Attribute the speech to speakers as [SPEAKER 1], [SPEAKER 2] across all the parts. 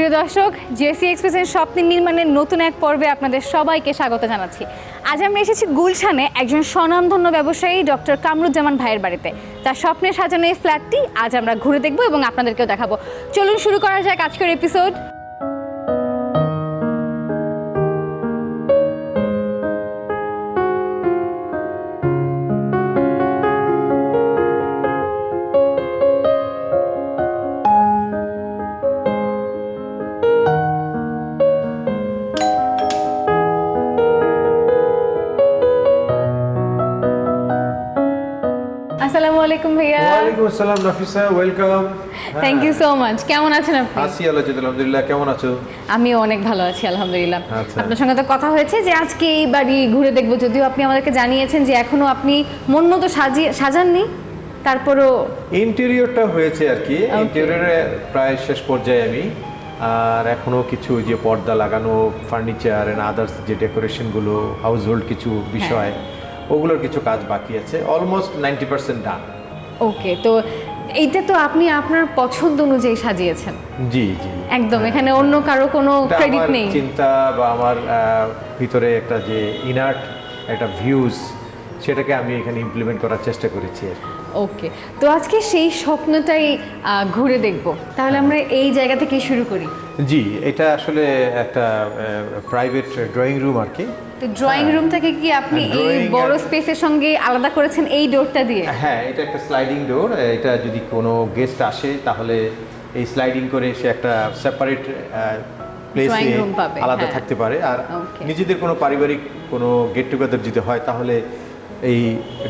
[SPEAKER 1] প্রিয় দর্শক, জেসি এক্সপ্রেসের স্বপ্ন নির্মাণের নতুন এক পর্বে আপনাদের সবাইকে স্বাগত জানাচ্ছি। আজ আমরা এসেছি গুলশানে একজন স্বনামধন্য ব্যবসায়ী ডক্টর কামরুজ্জামান ভাইয়ের বাড়িতে। তার স্বপ্নে সাজানো এই ফ্ল্যাটটি আজ আমরা ঘুরে দেখব এবং আপনাদেরকেও দেখাবো। চলুন শুরু করা যাক আজকের এপিসোড। আসসালামু আলাইকুম ভাইয়া।
[SPEAKER 2] ওয়ালাইকুম আসসালাম Nafisa, welcome.
[SPEAKER 1] Thank you so much. কেমন আছেন আপনি?
[SPEAKER 2] আছি আলহামদুলিল্লাহ, কেমন আছো?
[SPEAKER 1] আমিও অনেক ভালো আছি আলহামদুলিল্লাহ।
[SPEAKER 2] আচ্ছা।
[SPEAKER 1] আপনার সঙ্গে তো কথা হয়েছে যে আজকে এই বাড়ি ঘুরে দেখবো, যদিও আপনি আমাদেরকে জানিয়েছেন যে এখনো আপনি মন মতো সাজাননি, তারপরও
[SPEAKER 2] ইন্টেরিয়রটা হয়েছে আর কি। ইন্টেরিয়রে প্রায় শেষ পর্যায়ে আমি, আর এখনো কিছু যে পর্দা লাগানো, ফার্নিচার এন্ড আদার্স যে ডেকোরেশনগুলো, হাউস হোল্ড কিছু বিষয়, ওগুলোর কিছু কাজ বাকি আছে। অলমোস্ট 90% ডান।
[SPEAKER 1] ওকে, তো এইটা তো আপনি আপনার পছন্দ অনুযায়ী সাজিয়েছেন।
[SPEAKER 2] জি জি,
[SPEAKER 1] একদম, এখানে অন্য কারো কোনো
[SPEAKER 2] এটা
[SPEAKER 1] ক্রেডিট
[SPEAKER 2] আমার
[SPEAKER 1] নেই।
[SPEAKER 2] চিন্তা বা আমার ভিতরে একটা যে ইনার্ট একটা ভিউজ, সেটাকে আমি এখানে ইমপ্লিমেন্ট করার চেষ্টা করেছি আর কি।
[SPEAKER 1] ওকে, তো আজকে সেই স্বপ্নটাই ঘুরে দেখব। তাহলে আমরা এই জায়গা থেকে শুরু করি।
[SPEAKER 2] জি, এটা আসলে একটা প্রাইভেট ড্রয়িং রুম আর কি।
[SPEAKER 1] তো ড্রয়িং রুমটাকে কি আপনি এই
[SPEAKER 2] Drawing
[SPEAKER 1] বড় স্পেসের সঙ্গে আলাদা করেছেন এই ডোরটা দিয়ে?
[SPEAKER 2] হ্যাঁ, এটা একটা স্লাইডিং ডোর। এটা যদি কোনো গেস্ট আসে তাহলে এই স্লাইডিং করে সে একটা সেপারেট প্লেসে
[SPEAKER 1] Drawing room পাবে,
[SPEAKER 2] আলাদা
[SPEAKER 1] হ্যাঁ।
[SPEAKER 2] থাকতে পারে। আর
[SPEAKER 1] Okay.
[SPEAKER 2] নিজেদের কোনো পারিবারিক কোনো গেট টুগেদার যদি হয় তাহলে এই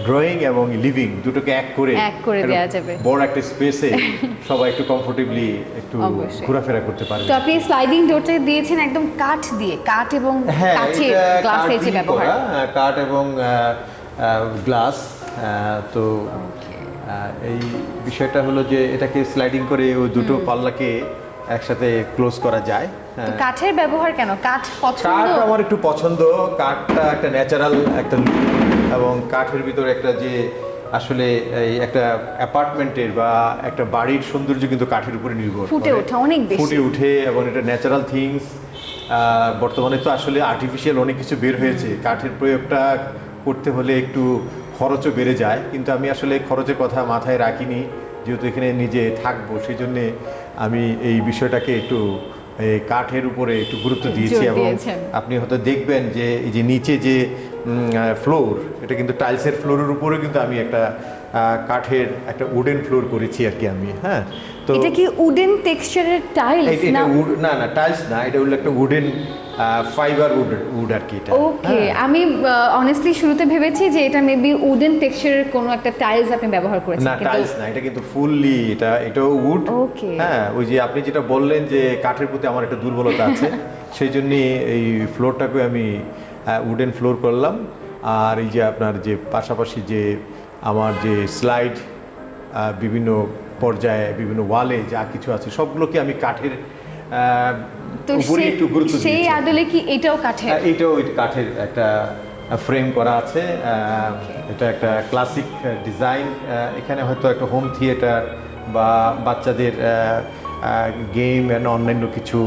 [SPEAKER 2] ড্রয়িং এবং লিভিং দুটোকে এক করে একটা
[SPEAKER 1] দেয়া যাবে।
[SPEAKER 2] বড় একটা স্পেসে সবাই একটু কমফোর্টেবলি একটু
[SPEAKER 1] অবশ্যই।
[SPEAKER 2] ঘোরাফেরা করতে পারবে।
[SPEAKER 1] তো আপনি স্লাইডিং ডোরটা দিয়েছেন একদম কাঠ দিয়ে, কাঠ এবং
[SPEAKER 2] হ্যাঁ,
[SPEAKER 1] কাচের
[SPEAKER 2] এটা
[SPEAKER 1] গ্লাসের
[SPEAKER 2] কাঠ
[SPEAKER 1] যে
[SPEAKER 2] দিয়ে
[SPEAKER 1] ব্যবহার।
[SPEAKER 2] করা, কাঠ এবং গ্লাস। তো এই বিষয়টা হলো যে এটাকে স্লাইডিং করে ওই দুটো পাল্লাকে একসাথে ক্লোজ করা যায়।
[SPEAKER 1] তো কাঠের ব্যবহার কেন? কাঠ পছন্দ?
[SPEAKER 2] কাঠ আমার একটু পছন্দ। কাঠটা একটা ন্যাচারাল একটা লুক, এবং কাঠের ভিতরে একটা যে আসলে এই একটা অ্যাপার্টমেন্টের বা একটা বাড়ির সৌন্দর্য কিন্তু কাঠের উপরে নির্ভর
[SPEAKER 1] ফুটে
[SPEAKER 2] করে।
[SPEAKER 1] ওঠে অনেক বেশি।
[SPEAKER 2] ফুটে উঠে, এবং এটা ন্যাচারাল থিংস। বর্তমানে তো আসলে আর্টিফিশিয়াল অনেক কিছু বের হয়েছে। কাঠের প্রয়োগটা করতে হলে একটু খরচও বেড়ে যায়, কিন্তু আমি আসলে খরচের কথা মাথায় রাখিনি, যেহেতু এখানে নিজে থাকবো সেই জন্যে আমি এই বিষয়টাকে একটু কাঠের উপরে একটু গুরুত্ব দিয়েছি।
[SPEAKER 1] জোর
[SPEAKER 2] এবং
[SPEAKER 1] দিয়েছেন।
[SPEAKER 2] আপনি হয়তো দেখবেন যে এই যে নিচে যে ফ্লোর, এটা কিন্তু টাইলসের ফ্লোরের উপরে কিন্তু আমি একটা কাঠের একটা উডেন ফ্লোর করেছি আর কি আমি। হ্যাঁ, তো
[SPEAKER 1] এটা কি উডেন টেক্সচারের টাইলস না?
[SPEAKER 2] না না, টাইলস না, এটা হলো একটা উডেন ফাইবার উড আর কি এটা।
[SPEAKER 1] ওকে, আমি অনেস্টলি শুরুতে ভেবেছি যে এটা মেবি উডেন টেক্সচারের কোনো একটা টাইলস আপনি ব্যবহার করেছেন,
[SPEAKER 2] না,
[SPEAKER 1] কিন্তু
[SPEAKER 2] টাইলস না, এটা কিন্তু ফুললি এটাও উড।
[SPEAKER 1] ওকে।
[SPEAKER 2] হ্যাঁ, ওই যে আপনি যেটা বললেন যে কাঠের প্রতি আমার একটা দুর্বলতা আছে, সেই জন্যই এই ফ্লোরটাকে আমি উডেন ফ্লোর করলাম। আর এই যে আপনার যে পাশাপাশি যে আমার যে স্লাইড, বিভিন্ন পর্যায়ে বিভিন্ন ওয়ালে যা কিছু আছে সবগুলোকে আমি কাঠের
[SPEAKER 1] তো
[SPEAKER 2] উপরে একটু গুরুত্ব
[SPEAKER 1] সেই
[SPEAKER 2] দিয়েছি।
[SPEAKER 1] আদলে কি এটাও কাঠের?
[SPEAKER 2] এটাও কাঠের একটা ফ্রেম করা আছে। এটা একটা ক্লাসিক ডিজাইন। এখানে হয়তো একটা হোম থিয়েটার বা বাচ্চাদের গেম অ্যান্ড অন্যান্য কিছু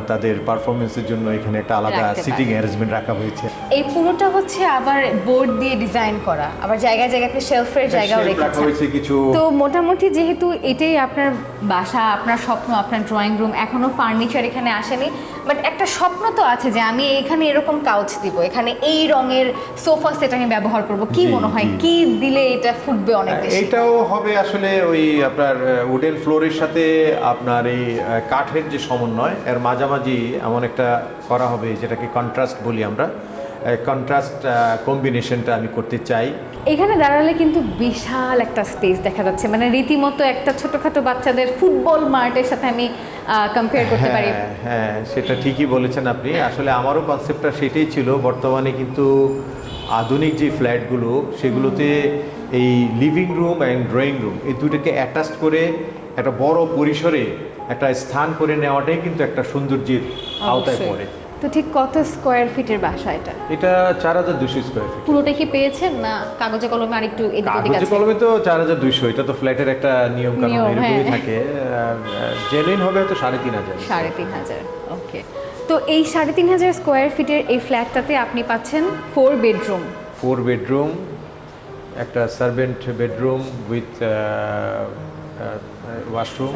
[SPEAKER 2] তাদের পারফরমেন্সের জন্য এখানে একটা আলাদা
[SPEAKER 1] রাখতে
[SPEAKER 2] সিটিং
[SPEAKER 1] পারে।
[SPEAKER 2] অ্যারেঞ্জমেন্ট রাখা হয়েছে।
[SPEAKER 1] এই পুরোটা হচ্ছে আবার বোর্ড দিয়ে ডিজাইন করা, আবার জায়গায় জায়গায় আপনি শেলফের জায়গাও
[SPEAKER 2] Shelf রাখা
[SPEAKER 1] রেখেছেন।
[SPEAKER 2] হয়েছে কিছু।
[SPEAKER 1] তো মোটামুটি যেহেতু এটাই আপনার বাসা, আপনার স্বপ্ন, আপনার ড্রয়িং রুম, এখনো ফার্নিচার এখানে আসেনি, বাট একটা স্বপ্ন তো আছে যে আমি এখানে এরকম কাউচ দিব, এখানে এই রঙের সোফা সেট আমি ব্যবহার করব। কি
[SPEAKER 2] জি,
[SPEAKER 1] মনে হয়
[SPEAKER 2] জি।
[SPEAKER 1] কি দিলে এটা ফুটবে অনেক বেশি?
[SPEAKER 2] এটাও হবে আসলে ওই আপনার উডেন ফ্লোরের সাথে আপনার এই কাঠের যে সমন্বয়, এর মাঝামাঝি এমন একটা করা হবে যেটাকে কন্ট্রাস্ট বলি আমরা। কন্ট্রাস্ট কম্বিনেশনটা আমি করতে চাই।
[SPEAKER 1] এখানে দাঁড়ালে কিন্তু বিশাল একটা স্পেস দেখা যাচ্ছে, মানে রীতিমতো একটা ছোটখাটো বাচ্চাদের ফুটবল মার্টের সাথে আমি কম্পেয়ার করতে পারি।
[SPEAKER 2] হ্যাঁ হ্যাঁ, সেটা ঠিকই বলেছেন আপনি। আসলে আমারও কনসেপ্টটা সেটাই ছিল। বর্তমানে কিন্তু আধুনিক যে ফ্ল্যাটগুলো সেগুলোতে এই living room and drawing room এই দুটোকে অ্যাটাচ করে একটা বড় পরিসরে একটা স্থান করে নেওয়াটাই কিন্তু একটা সৌন্দর্যের আওতায়
[SPEAKER 1] অবশ্যই।
[SPEAKER 2] পড়ে।
[SPEAKER 1] তো ঠিক কত স্কোয়ার ফিটের বাসা এটা?
[SPEAKER 2] এটা 4200 স্কোয়ার ফিট।
[SPEAKER 1] পুরোটা কি পেয়েছেন না কাগজে কলমে আরেকটু এদিক ওদিক
[SPEAKER 2] কাগজে
[SPEAKER 1] আছে?
[SPEAKER 2] কলমে তো 4200, এটা তো ফ্ল্যাটের একটা নিয়ম কানুন
[SPEAKER 1] নিয়ম,
[SPEAKER 2] এরকমই
[SPEAKER 1] হ্যাঁ।
[SPEAKER 2] থাকে। জেনুইন হবে হয়তো 3500।
[SPEAKER 1] 3500, ওকে। তো এই 3500 স্কোয়ার ফিটের এই ফ্ল্যাটটাতে আপনি পাচ্ছেন 4 বেডরুম।
[SPEAKER 2] 4 বেডরুম, একটা সার্ভেন্ট বেডরুম উইথ ওয়াশরুম,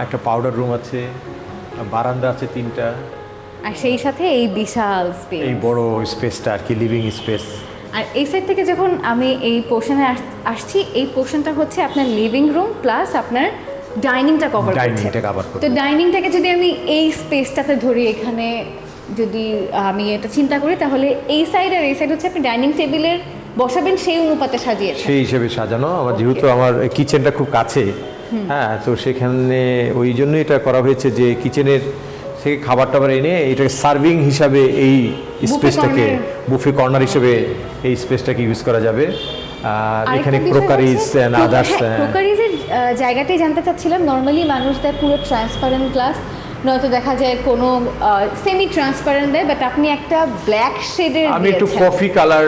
[SPEAKER 2] একটা পাউডার রুম আছে, বারান্দা আছে 3টা,
[SPEAKER 1] আর সেই সাথে এই বিশাল স্পেস,
[SPEAKER 2] এই বড় স্পেসটা আর কি লিভিং স্পেস।
[SPEAKER 1] আর এই সাইড থেকে যখন আমি এই পোর্শনে আসছি, এই পোর্শনটা হচ্ছে আপনার লিভিং রুম প্লাস আপনার ডাইনিংটা কভার করছে।
[SPEAKER 2] ডাইনিংটা কভার করছে।
[SPEAKER 1] তো ডাইনিংটাকে যদি আমি এই স্পেসটাতে ধরি, এখানে যদি আমি এটা চিন্তা করি, তাহলে এই সাইড আর এই সাইড হচ্ছে আপনি ডাইনিং টেবিলের বসাবেন সেই অনুপাতে সাজিয়েছেন।
[SPEAKER 2] সেই হিসেবে সাজানো। আমার যেহেতু আমার কিচেনটা খুব কাছে, হ্যাঁ, তো সেখানে ওই জন্য এটা করা হয়েছে যে কিচেনের থেকে খাবার টাবার এনে এটাকে সার্ভিং হিসাবে এই স্পেসটাকে বুফে কর্নার হিসেবে এই স্পেসটাকে ইউজ করা যাবে। আর এখানে ক্রোকারিজ এন্ড আদার্স,
[SPEAKER 1] ক্রোকারিজের জায়গাটাই জানতে চাচ্ছিলাম। নর্মালি মানুষ দেয় পুরো ট্রান্সপারেন্ট গ্লাস, নয়তো দেখা যায় কোনো সেমি ট্রান্সপারেন্ট দেয়, বাট আপনি একটা ব্ল্যাক শেডের
[SPEAKER 2] আমি একটু কফি কালার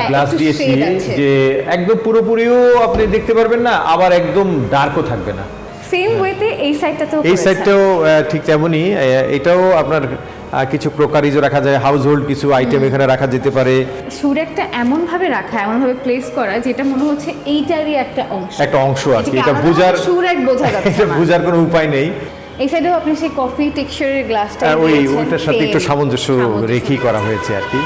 [SPEAKER 2] গ্লাস
[SPEAKER 1] একটু
[SPEAKER 2] দিয়েছি,
[SPEAKER 1] shade আছে।
[SPEAKER 2] যে একদম পুরোপুরিও আপনি দেখতে পারবেন না, আবার একদম ডার্কও থাকবে না।
[SPEAKER 1] সেম ওয়েতে এই সাইডটাতেও
[SPEAKER 2] এই সাইডটাও ঠিক তেমনই। এটাও আপনার কিছু ক্রোকারিজও রাখা যায়, হাউস হোল্ড কিছু আইটেম এখানে রাখা যেতে পারে।
[SPEAKER 1] সুর একটা এমনভাবে রাখা, এমনভাবে প্লেস করা, যেটা মনে হচ্ছে এইটারই একটা অংশ
[SPEAKER 2] আর কি। এটা বুঝার
[SPEAKER 1] সুর এক বোঝা যাচ্ছে
[SPEAKER 2] এটা
[SPEAKER 1] না।
[SPEAKER 2] বুঝার কোনো উপায় নেই।
[SPEAKER 1] এই সাইডেও আপনি সেই কফি টেক্সচারের গ্লাসটা
[SPEAKER 2] ওইটার সাথে একটু সামঞ্জস্য রেখেই করা হয়েছে আর কি।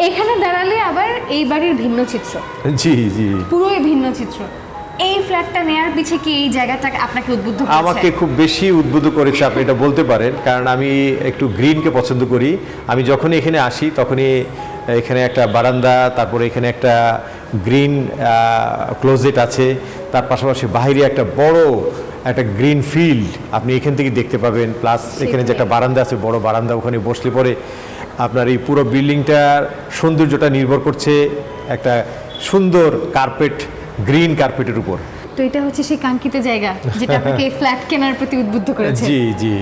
[SPEAKER 1] এখানে দাঁড়ালে আবার এই বাড়ির ভিন্ন চিত্র,
[SPEAKER 2] জি জি,
[SPEAKER 1] পুরোই ভিন্ন চিত্র। এই ফ্ল্যাটটা নেয়ার পিছে কি এই জায়গাটা আপনাকে উদ্বুদ্ধ করেছে?
[SPEAKER 2] আমাকে খুব বেশি উদ্বুদ্ধ করেছে, আপনি এটা বলতে পারেন, কারণ আমি একটু গ্রিনকে পছন্দ করি। আমি যখনই এখানে আসি তখনই এখানে একটা বারান্দা, তারপরে এখানে একটা গ্রিন ক্লোজেট আছে, তার পাশাপাশি বাইরে একটা বড় একটা গ্রিন ফিল্ড আপনি এখান থেকে দেখতে পাবেন। প্লাস এখানে যে একটা বারান্দা আছে, বড় বারান্দা, ওখানে বসলে পরে আপনার এই পুরো বিল্ডিংটার সৌন্দর্যটা নির্ভর করছে একটা সুন্দর কার্পেট, গ্রিন কার্পেটের উপর।
[SPEAKER 1] তো এটা হচ্ছে সেই কাঙ্ক্ষিত জায়গা যেটা আপনাকে এই ফ্ল্যাট কেনার প্রতি উদ্বুদ্ধ করেছে।
[SPEAKER 2] জি জি,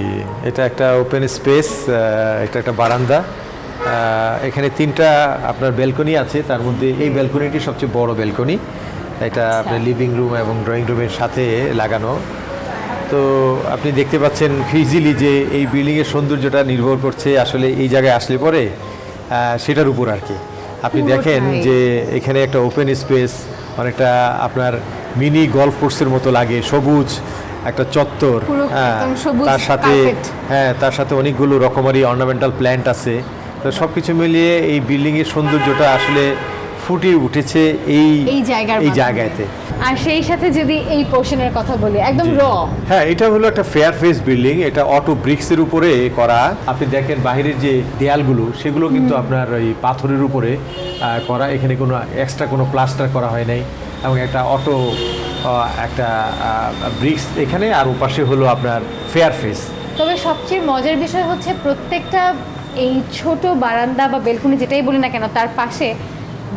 [SPEAKER 2] এটা একটা ওপেন স্পেস, এটা একটা বারান্দা, এখানে 3টা আপনার ব্যালকনি আছে, তার মধ্যে এই ব্যালকনিটি সবচেয়ে বড় ব্যালকনি। এটা আপনার লিভিং রুম এবং ড্রয়িং রুমের সাথে লাগানো। তো আপনি দেখতে পাচ্ছেন ইজিলি যে এই বিল্ডিংয়ের সৌন্দর্যটা নির্ভর করছে আসলে এই জায়গায় আসলে পরে সেটার উপর আর কি। আপনি দেখেন যে এখানে একটা ওপেন স্পেস, অনেকটা আপনার মিনি গলফ কোর্সের মতো লাগে, সবুজ একটা চত্বর, তার সাথে অনেকগুলো রকমারি অর্নামেন্টাল প্ল্যান্ট আছে। তো সব কিছু মিলিয়ে এই বিল্ডিংয়ের সৌন্দর্যটা আসলে ফুটিয়ে উঠেছে এই জায়গাতে।
[SPEAKER 1] আর সেই সাথে যদি এই পোর্শনের কথা বলি, একদম র,
[SPEAKER 2] হ্যাঁ, এটা হলো একটা ফেয়ার ফেস বিল্ডিং, এটা অটো ব্রিক্সের উপরে করা। আপনি দেখেন বাইরের যে দেয়ালগুলো সেগুলো কিন্তু আপনার ওই পাথরের উপরে করা, এখানে কোনো এক্সট্রা কোনো প্লাস্টার করা হয় নাই, এবং একটা অটো একটা ব্রিক্স এখানে, আর ওপাশে হলো আপনার ফেয়ার ফেস।
[SPEAKER 1] তবে সবচেয়ে মজার বিষয় হচ্ছে প্রত্যেকটা এই ছোট বারান্দা বা বেলকনি যেটাই বলি না কেন, তার পাশে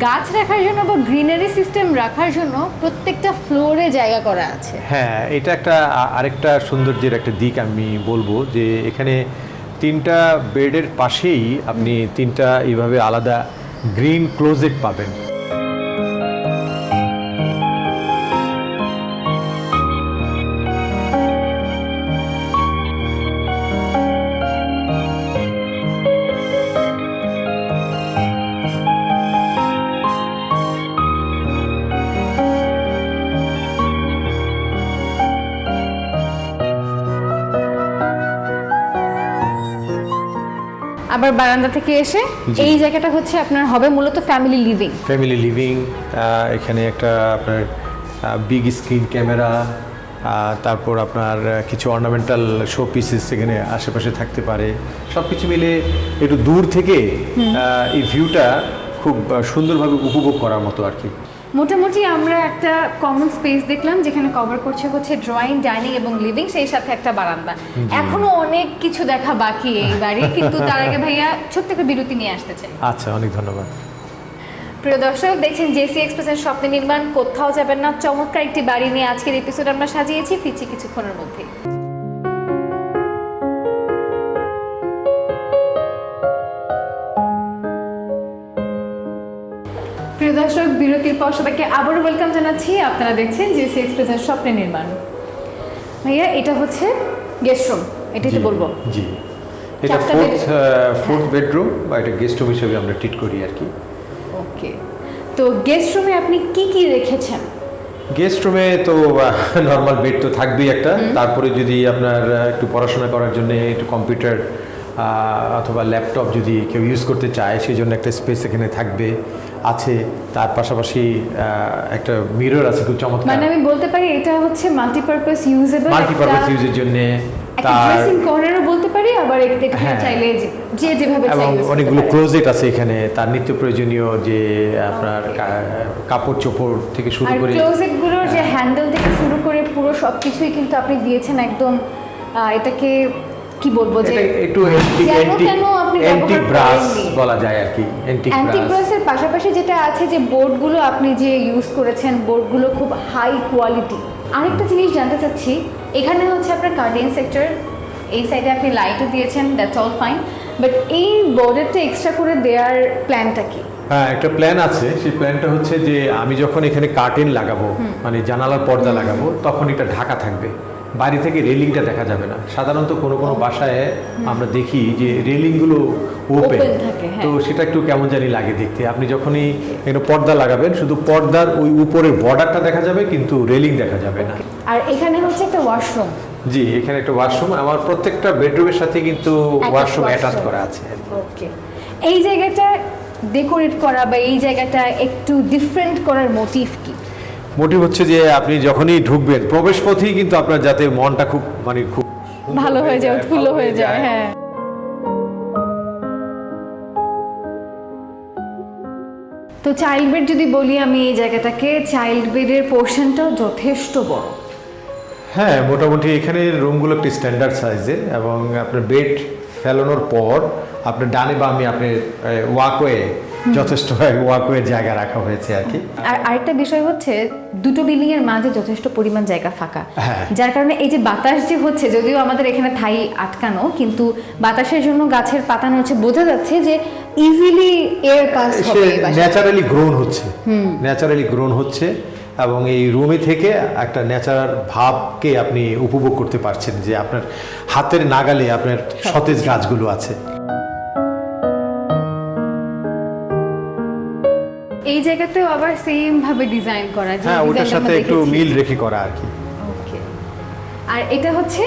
[SPEAKER 1] গাছ রাখার জন্য বা গ্রিনারি সিস্টেম রাখার জন্য প্রত্যেকটা ফ্লোরে জায়গা করা আছে।
[SPEAKER 2] হ্যাঁ, এটা একটা আরেকটা সৌন্দর্যের একটা দিক আমি বলবো, যে এখানে 3টা বেডের পাশেই আপনি 3টা এইভাবে আলাদা গ্রিন ক্লোজেট পাবেন।
[SPEAKER 1] আবার বারান্দা থেকে এসে এই জায়গাটা হচ্ছে আপনার হবে মূলত ফ্যামিলি লিভিং।
[SPEAKER 2] এখানে একটা আপনার বিগ স্ক্রিন ক্যামেরা, তারপর আপনার কিছু অর্নামেন্টাল শো পিসেস এখানে আশেপাশে থাকতে পারে। সব কিছু মিলে একটু দূর থেকে এই ভিউটা খুব সুন্দরভাবে উপভোগ করার মতো আর কি।
[SPEAKER 1] মোটামুটি আমরা একটা কমন স্পেস দেখলাম যেখানে কভার করছে হচ্ছে ড্রয়িং, ডাইনিং এবং লিভিং, সেই সাথে একটা বারান্দা। এখনো অনেক কিছু দেখা বাকি এই বাড়ি, কিন্তু তার আগে ভাইয়া ছোট্ট একটা বিরতি নিয়ে আসতে চাই।
[SPEAKER 2] আচ্ছা, অনেক ধন্যবাদ।
[SPEAKER 1] প্রিয় দর্শক, দেখছেন জেসি এক্সপ্রেসের স্বপ্ন নির্মাণ, কোথাও যাবেন না। চমৎকার একটি বাড়ি নিয়ে আজকের এপিসোড আমরা সাজিয়েছি, ফিরছি কিছুক্ষণের মধ্যে। দর্শক, বিরতির পর সবাইকে আবারও ওয়েলকাম জানাচ্ছি। আপনারা দেখছেন জিএসসি এক্সপ্রেসের স্বপ্নের নির্মাণ। ভাইয়া, এটা হচ্ছে গেস্ট রুম, এটাই তো বলবো।
[SPEAKER 3] জি, এটা
[SPEAKER 1] চারটা
[SPEAKER 3] ফোর্থ বেডরুম বা এটা গেস্ট রুম হিসেবে আমরা ট্রিট করি আর কি।
[SPEAKER 1] ওকে, তো গেস্ট রুমে আপনি কি কি রেখেছেন?
[SPEAKER 3] গেস্ট রুমে তো নর্মাল বেড তো থাকবেই একটা, তারপরে যদি আপনার একটু পড়াশোনা করার জন্য একটু কম্পিউটার অথবা ল্যাপটপ যদি কেউ ইউজ করতে চায় সেই জন্য একটা স্পেস এখানে থাকবে আছে। তার পাশাপাশি একটা মিরর আছে খুব চমৎকার,
[SPEAKER 1] মানে আমি বলতে পারি এটা হচ্ছে মাল্টিপারপাস ইউজেবল,
[SPEAKER 3] মাল্টিপারপাস ইউজের জন্য।
[SPEAKER 1] একটা ড্রেসিং কর্নারও বলতে পারি, আবার এখানে
[SPEAKER 3] হ্যাঁ।
[SPEAKER 1] চাইলে যে যেভাবে
[SPEAKER 3] এবং
[SPEAKER 1] চাই use করতে
[SPEAKER 3] অনেকগুলো
[SPEAKER 1] পারে।
[SPEAKER 3] ক্লোজেট আছে এখানে, তার নিত্য প্রয়োজনীয় যে আপনার কাপড় চোপড় থেকে শুরু
[SPEAKER 1] আর
[SPEAKER 3] করে
[SPEAKER 1] ক্লোজেট গুলোর যে হ্যান্ডেল থেকে শুরু করে পুরো সবকিছুই কিন্তু আপনি দিয়েছেন একদম এটাকে কি বলবো যে
[SPEAKER 3] এটা একটু
[SPEAKER 1] কেন আপনি
[SPEAKER 3] অ্যান্টিক
[SPEAKER 1] ব্যবহার
[SPEAKER 3] ব্রাশ
[SPEAKER 1] করেননি?
[SPEAKER 3] বলা যায় আর কি, অ্যান্টিক
[SPEAKER 1] অ্যান্টিক
[SPEAKER 3] ব্রাশ।
[SPEAKER 1] ব্রাশের পাশাপাশি যেটা আছে যে বোর্ডগুলো আপনি যে ইউজ করেছেন, বোর্ডগুলো খুব হাই কোয়ালিটি। আরেকটা জিনিস জানতে চাচ্ছি, এখানে হচ্ছে আপনার কার্টেন সেক্টর, এই সাইডে আপনি লাইটও দিয়েছেন, দ্যাটস অল ফাইন, বাট এই বোর্ডারটা এক্সট্রা করে দেওয়ার প্ল্যানটা কি?
[SPEAKER 3] হ্যাঁ, একটা প্ল্যান আছে। সেই প্ল্যানটা হচ্ছে যে আমি যখন এখানে কার্টেন লাগাবো, মানে জানালার পর্দা লাগাবো, তখন এটা ঢাকা থাকবে, বাড়ি থেকে রেলিংটা দেখা যাবে না। সাধারণত কোনো কোনো বাসায় আমরা দেখি যে রেলিংগুলো ওপেন
[SPEAKER 1] Open থাকে, হ্যাঁ।
[SPEAKER 3] তো সেটা একটু কেমন জানি লাগে দেখতে। আপনি যখনই এখানে পর্দা লাগাবেন, শুধু পর্দার ওই উপরের বর্ডারটা দেখা যাবে, কিন্তু রেলিং দেখা যাবে না।
[SPEAKER 1] আর এখানে হচ্ছে একটা ওয়াশরুম।
[SPEAKER 3] জি, এখানে একটা ওয়াশরুম, আমার প্রত্যেকটা বেডরুমের সাথে কিন্তু ওয়াশরুম অ্যাটাচ করা আছে।
[SPEAKER 1] ওকে, এই জায়গাটা ডেকোরেট করা বা এই জায়গাটা একটু ডিফারেন্ট করার মোটিভ কি?
[SPEAKER 3] মোটিভ হচ্ছে যে আপনি যখনই ঢুকবেন প্রবেশ পথেই কিন্তু আপনার যাতে মনটা খুব খুব সুন্দর
[SPEAKER 1] ভালো হয়ে যায়, উৎফুল্ল
[SPEAKER 3] ভালো
[SPEAKER 1] হয়ে যায়। হ্যাঁ, তো চাইল্ড বেড যদি বলি আমি, এই জায়গাটাকে চাইল্ড বেডের পোর্শনটাও যথেষ্ট বড়।
[SPEAKER 3] হ্যাঁ, মোটামুটি এখানে রুমগুলো একটি স্ট্যান্ডার্ড সাইজের, এবং আপনার বেড ফেলানোর পর আপনার ডানে বামে আপনার ওয়াকওয়ে যথেষ্ট ওয়াকওয়ের জায়গা রাখা হয়েছে আর কি।
[SPEAKER 1] আর আরেকটা বিষয় হচ্ছে দুটো বিল্ডিং এর মাঝে যথেষ্ট পরিমাণ জায়গা ফাঁকা,
[SPEAKER 3] হ্যাঁ।
[SPEAKER 1] যার কারণে এই যে বাতাস যে হচ্ছে, যদিও আমাদের এখানে ঠাই আটকানো, কিন্তু বাতাসের জন্য গাছের পাতা নড়ছে, বোঝা যাচ্ছে যে ইজিলি এয়ার পাস হবে এই বাসায়।
[SPEAKER 3] ন্যাচারালি গ্রোন হচ্ছে, এবং এই রুমে থেকে একটা ন্যাচারাল ভাবকে আপনি উপভোগ করতে পারছেন যে আপনার হাতের নাগালে আপনার সতেজ গাছগুলো আছে।
[SPEAKER 1] এই জায়গাতেও আবার সেম ভাবে ডিজাইন করা, যে
[SPEAKER 3] হ্যাঁ, ওটার
[SPEAKER 1] ডিজাইনটা
[SPEAKER 3] সাথে
[SPEAKER 1] আমরা
[SPEAKER 3] একটু
[SPEAKER 1] দেখেছি।
[SPEAKER 3] মিল রেখে করা আর কি।
[SPEAKER 1] ওকে, আর এটা হচ্ছে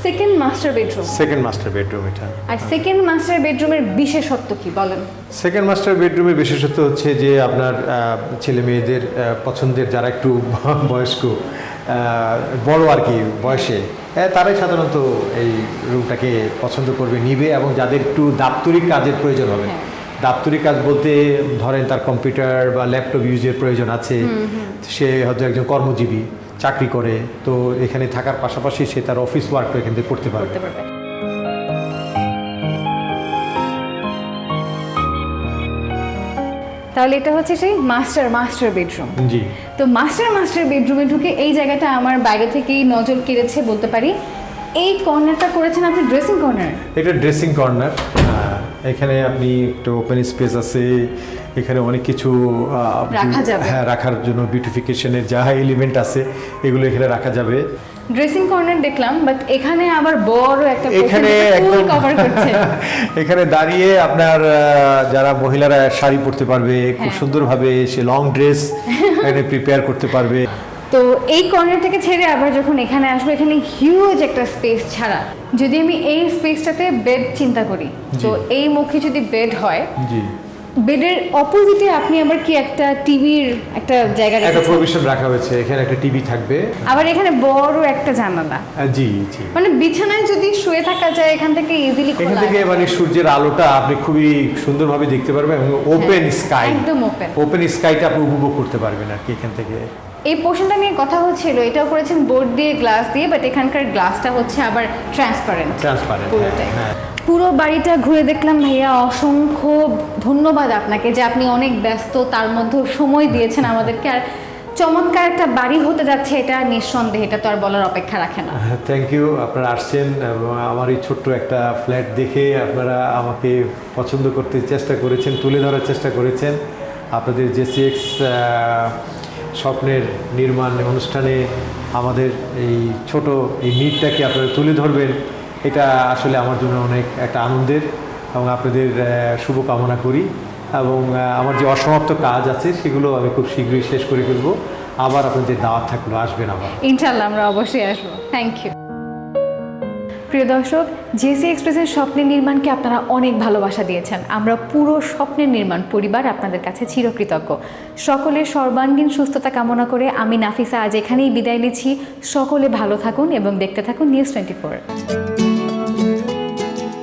[SPEAKER 1] second master bedroom.
[SPEAKER 3] Second master bedroom এটা।
[SPEAKER 1] আর সেকেন্ড মাস্টার বেডরুমের বিশেষত্ব কি বলেন?
[SPEAKER 3] সেকেন্ড মাস্টার বেডরুমের বিশেষত্ব হচ্ছে যে আপনার ছেলে মেয়েদের পছন্দের, যারা একটু বয়স্ক বড় আর কি বয়সে, তারাই সাধারণত এই রুমটাকে পছন্দ করবে, নিবে। এবং যাদের একটু দাপ্তরিক কাজের প্রয়োজন হবে, দাপ্তরিক কাজ বলতে ধরেন তার কম্পিউটার বা ল্যাপটপ ইউজের প্রয়োজন আছে, সে হয়তো একজন কর্মজীবী, চাকরি করে, তো এখানে থাকার পাশাপাশি সে তার অফিস ওয়ার্কটা এখান থেকে করতে পারবে।
[SPEAKER 1] তাহলে এটা হচ্ছে সেই মাস্টার বেডরুম।
[SPEAKER 3] জি,
[SPEAKER 1] তো মাস্টার বেডরুমে ঢুকে এই জায়গাটা আমার বাইরে থেকেই নজর কেড়েছে বলতে পারি। এই কর্নারটা করেছেন আপনি ড্রেসিং কর্নার।
[SPEAKER 3] এটা ড্রেসিং কর্নার। এখানে আপনি একটা ওপেন স্পেস আছে, এখানে অনেক কিছু
[SPEAKER 1] রাখা যাবে।
[SPEAKER 3] হ্যাঁ, রাখার জন্য বিউটিফিকেশনের যা এলিমেন্ট আছে এগুলো এখানে রাখা যাবে।
[SPEAKER 1] ড্রেসিং কর্নার দেখলাম, বাট এখানে আবার বড় একটা
[SPEAKER 3] এখানে
[SPEAKER 1] ফুল
[SPEAKER 3] একদম
[SPEAKER 1] কভার করছে।
[SPEAKER 3] এখানে দাঁড়িয়ে আপনার যারা মহিলারা শাড়ি পরতে পারবে, খুব সুন্দরভাবে সে লং ড্রেস এখানে প্রিপেয়ার করতে পারবে।
[SPEAKER 1] তো এই কর্নার থেকে ছেড়ে আবার যখন এখানে আসবো, এখানে হিউজ একটা স্পেস ছাড়া, যদি আমি এই স্পেসটাতে বেড চিন্তা করি, তো এই মুখে যদি বেড হয়,
[SPEAKER 3] জি,
[SPEAKER 1] বেডের অপোজিটে আপনি আবার কি একটা টিভির একটা জায়গা
[SPEAKER 3] একটা
[SPEAKER 1] রেখেছেন,
[SPEAKER 3] প্রভিশন রাখা হয়েছে, এখানে একটা টিভি থাকবে।
[SPEAKER 1] আবার এখানে বড় একটা জানালা।
[SPEAKER 3] জি জি,
[SPEAKER 1] মানে বিছানায় যদি শুয়ে থাকা যায়, এখান থেকে ইজিলি
[SPEAKER 3] এখান থেকে মানে সূর্যের আলোটা আপনি খুবই সুন্দরভাবে দেখতে পারবেন, এবং ওপেন স্কাই,
[SPEAKER 1] একদম
[SPEAKER 3] ওপেন স্কাইটা আপনি উপভোগ করতে পারবেন আর কি এখান থেকে।
[SPEAKER 1] এই পোর্শনটা নিয়ে কথা হচ্ছিল, এটাও করেছেন বোর্ড দিয়ে, গ্লাস দিয়ে, বাট এখানকার গ্লাসটা হচ্ছে আবার ট্রান্সপারেন্ট পুরোটাই।
[SPEAKER 3] হ্যাঁ।
[SPEAKER 1] পুরো বাড়িটা ঘুরে দেখলাম ভাইয়া, অসংখ্য ধন্যবাদ আপনাকে যে আপনি অনেক ব্যস্ত, তার মধ্যেও সময় দিয়েছেন আমাদেরকে। আর চমৎকার একটা বাড়ি হতে যাচ্ছে এটা নিঃসন্দেহে, এটা তো আর বলার অপেক্ষা রাখে না।
[SPEAKER 3] থ্যাংক ইউ, আপনারা আসছেন এবং আমার এই ছোট্ট একটা ফ্ল্যাট দেখে আপনারা আমাকে পছন্দ করতে চেষ্টা করেছেন, তুলে ধরার চেষ্টা করেছেন। আপনাদের জেসিএক্স স্বপ্নের নির্মাণ অনুষ্ঠানে আমাদের এই ছোট এই নিটটাকে আপনারা তুলে ধরবেন, এটা আসলে আমার জন্য অনেক একটা আনন্দের, এবং আপনাদের শুভকামনা করি। এবং আমার যে অসমাপ্ত কাজ আছে সেগুলো আমি খুব শীঘ্রই শেষ করে ফেলবো। আবার আপনাদের দাওয়াত থাকলো, আসবেন আবার।
[SPEAKER 1] ইনশাল্লাহ আমরা অবশ্যই আসবো। Thank you. প্রিয় দর্শক, জেসি এক্সপ্রেসের স্বপ্নের নির্মাণকে আপনারা অনেক ভালোবাসা দিয়েছেন। আমরা পুরো স্বপ্নের নির্মাণ পরিবার আপনাদের কাছে চিরকৃতজ্ঞ। সকলের সর্বাঙ্গীন সুস্থতা কামনা করে আমি নাফিসা আজ এখানেই বিদায় নিচ্ছি। সকলে ভালো থাকুন এবং দেখতে থাকুন নিউজ 24।